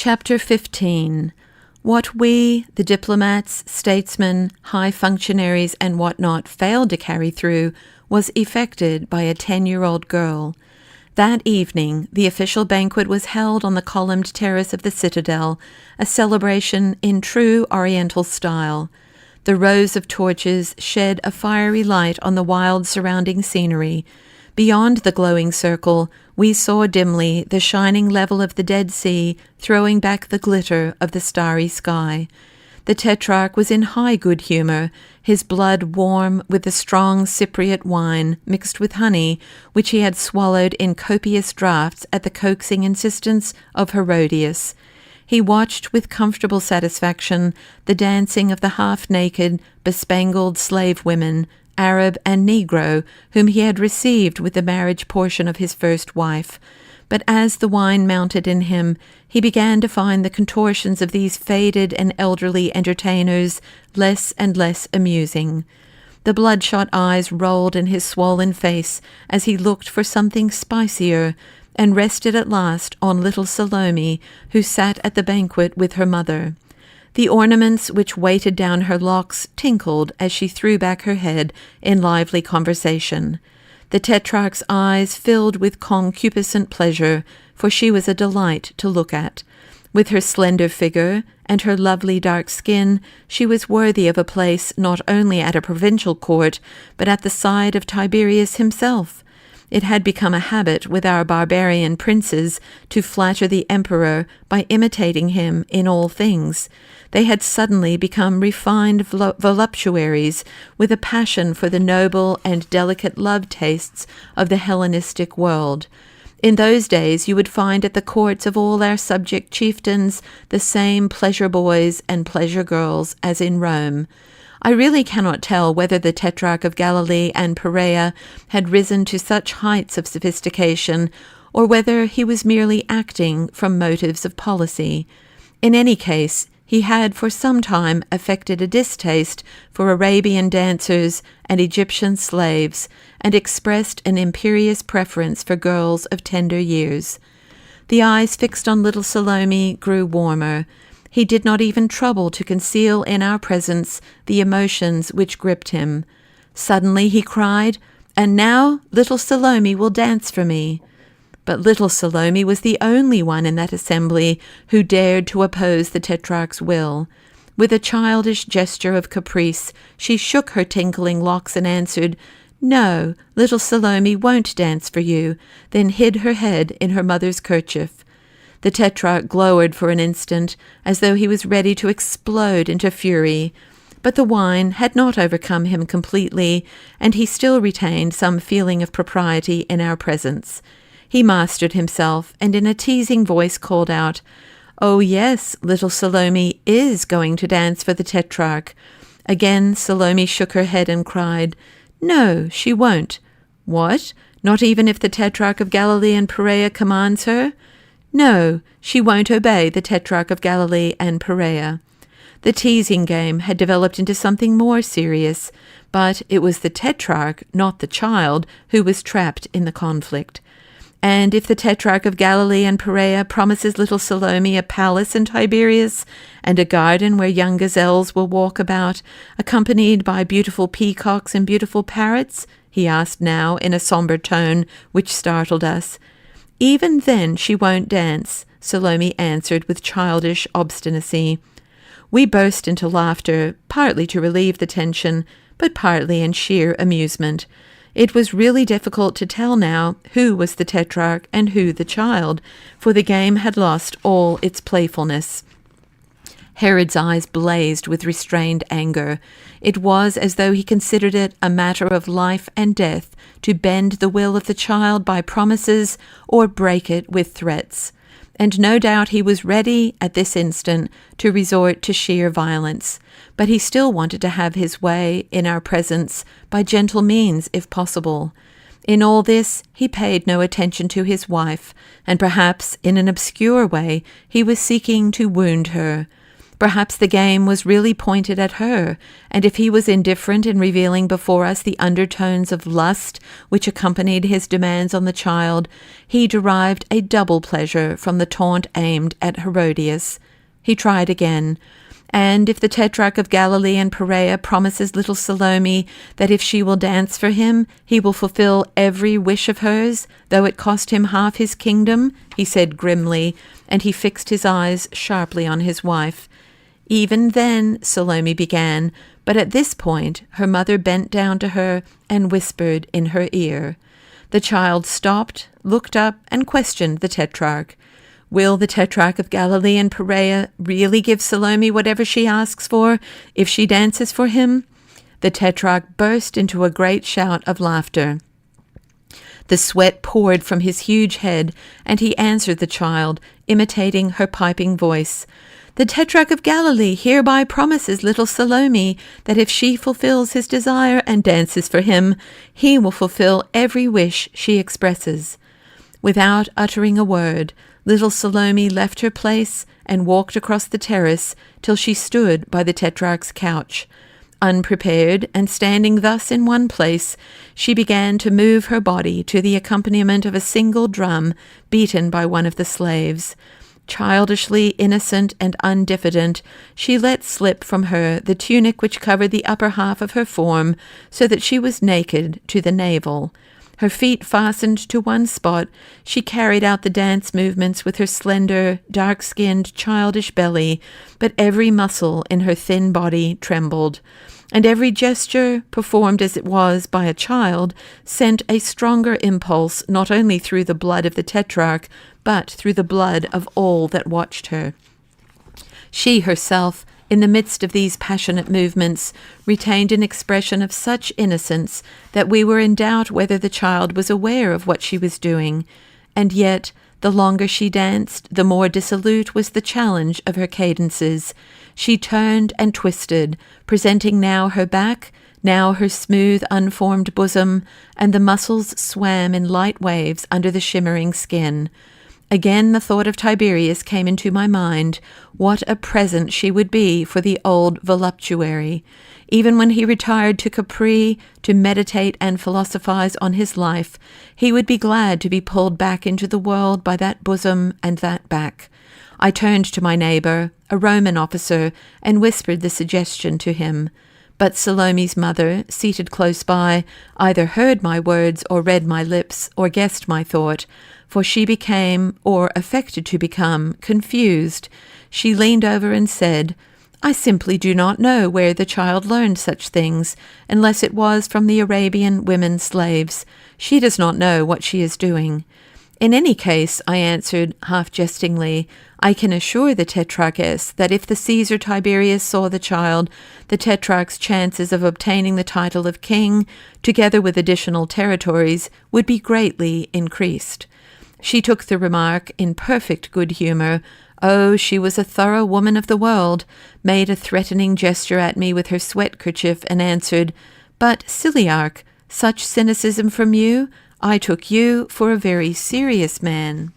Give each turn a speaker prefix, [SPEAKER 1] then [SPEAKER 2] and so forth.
[SPEAKER 1] Chapter 15. What we, the diplomats, statesmen, high functionaries, and whatnot, failed to carry through was effected by a 10-year-old girl. That evening, the official banquet was held on the columned terrace of the citadel, a celebration in true Oriental style. The rows of torches shed a fiery light on the wild surrounding scenery. Beyond the glowing circle, we saw dimly the shining level of the Dead Sea throwing back the glitter of the starry sky. The Tetrarch was in high good humor, his blood warm with the strong Cypriot wine mixed with honey, which he had swallowed in copious draughts at the coaxing insistence of Herodias. He watched with comfortable satisfaction the dancing of the half-naked, bespangled slave women, Arab and Negro, whom he had received with the marriage portion of his first wife. But as the wine mounted in him, he began to find the contortions of these faded and elderly entertainers less and less amusing. The bloodshot eyes rolled in his swollen face as he looked for something spicier, and rested at last on little Salome, who sat at the banquet with her mother. The ornaments which weighted down her locks tinkled as she threw back her head in lively conversation. The Tetrarch's eyes filled with concupiscent pleasure, for she was a delight to look at. With her slender figure and her lovely dark skin, she was worthy of a place not only at a provincial court, but at the side of Tiberius himself. It had become a habit with our barbarian princes to flatter the emperor by imitating him in all things. They had suddenly become refined voluptuaries with a passion for the noble and delicate love tastes of the Hellenistic world. In those days you would find at the courts of all our subject chieftains the same pleasure boys and pleasure girls as in Rome. I really cannot tell whether the Tetrarch of Galilee and Perea had risen to such heights of sophistication, or whether he was merely acting from motives of policy. In any case, he had for some time affected a distaste for Arabian dancers and Egyptian slaves, and expressed an imperious preference for girls of tender years. The eyes fixed on little Salome grew warmer. He did not even trouble to conceal in our presence the emotions which gripped him. Suddenly he cried, "And now little Salome will dance for me." But little Salome was the only one in that assembly who dared to oppose the Tetrarch's will. With a childish gesture of caprice, she shook her tinkling locks and answered, "No, little Salome won't dance for you," then hid her head in her mother's kerchief. The Tetrarch glowered for an instant, as though he was ready to explode into fury. But the wine had not overcome him completely, and he still retained some feeling of propriety in our presence. He mastered himself, and in a teasing voice called out, "Oh yes, little Salome is going to dance for the Tetrarch." Again Salome shook her head and cried, "No, she won't." "What? Not even if the Tetrarch of Galilee and Perea commands her?" "No, she won't obey the Tetrarch of Galilee and Perea." The teasing game had developed into something more serious, but it was the Tetrarch, not the child, who was trapped in the conflict. "And if the Tetrarch of Galilee and Perea promises little Salome a palace in Tiberias, and a garden where young gazelles will walk about, accompanied by beautiful peacocks and beautiful parrots?" he asked now in a somber tone which startled us. "Even then she won't dance," Salome answered with childish obstinacy. We burst into laughter, partly to relieve the tension, but partly in sheer amusement. It was really difficult to tell now who was the Tetrarch and who the child, for the game had lost all its playfulness. Herod's eyes blazed with restrained anger. It was as though he considered it a matter of life and death to bend the will of the child by promises or break it with threats. And no doubt he was ready at this instant to resort to sheer violence, but he still wanted to have his way in our presence by gentle means if possible. In all this he paid no attention to his wife, and perhaps in an obscure way he was seeking to wound her. Perhaps the game was really pointed at her, and if he was indifferent in revealing before us the undertones of lust which accompanied his demands on the child, he derived a double pleasure from the taunt aimed at Herodias. He tried again. And if the Tetrarch of Galilee and Perea promises little Salome that if she will dance for him, he will fulfill every wish of hers, though it cost him half his kingdom, he said grimly, and he fixed his eyes sharply on his wife. Even then, Salome began, but at this point her mother bent down to her and whispered in her ear. The child stopped, looked up, and questioned the Tetrarch. Will the Tetrarch of Galilee and Perea really give Salome whatever she asks for if she dances for him? The Tetrarch burst into a great shout of laughter. The sweat poured from his huge head, and he answered the child, imitating her piping voice. The Tetrarch of Galilee hereby promises little Salome that if she fulfills his desire and dances for him, he will fulfill every wish she expresses. Without uttering a word, little Salome left her place and walked across the terrace till she stood by the Tetrarch's couch. Unprepared, and standing thus in one place, she began to move her body to the accompaniment of a single drum beaten by one of the slaves. Childishly innocent and undifident, she let slip from her the tunic which covered the upper half of her form, so that she was naked to the navel. Her feet fastened to one spot, she carried out the dance movements with her slender, dark-skinned, childish belly, but every muscle in her thin body trembled, and every gesture, performed as it was by a child, sent a stronger impulse not only through the blood of the Tetrarch, but through the blood of all that watched her. She herself, in the midst of these passionate movements, retained an expression of such innocence that we were in doubt whether the child was aware of what she was doing, and yet, the longer she danced, the more dissolute was the challenge of her cadences. She turned and twisted, presenting now her back, now her smooth, unformed bosom, and the muscles swam in light waves under the shimmering skin. Again the thought of Tiberius came into my mind. What a present she would be for the old voluptuary. Even when he retired to Capri to meditate and philosophize on his life, he would be glad to be pulled back into the world by that bosom and that back. I turned to my neighbor, a Roman officer, and whispered the suggestion to him. But Salome's mother, seated close by, either heard my words or read my lips or guessed my thought, for she became, or affected to become, confused. She leaned over and said, I simply do not know where the child learned such things, unless it was from the Arabian women slaves. She does not know what she is doing. In any case, I answered, half jestingly, I can assure the Tetrarchess that if the Caesar Tiberius saw the child, the Tetrarch's chances of obtaining the title of king, together with additional territories, would be greatly increased. She took the remark in perfect good humor. Oh, she was a thorough woman of the world, made a threatening gesture at me with her sweat kerchief, and answered, But, Siliarch, such cynicism from you? I took you for a very serious man.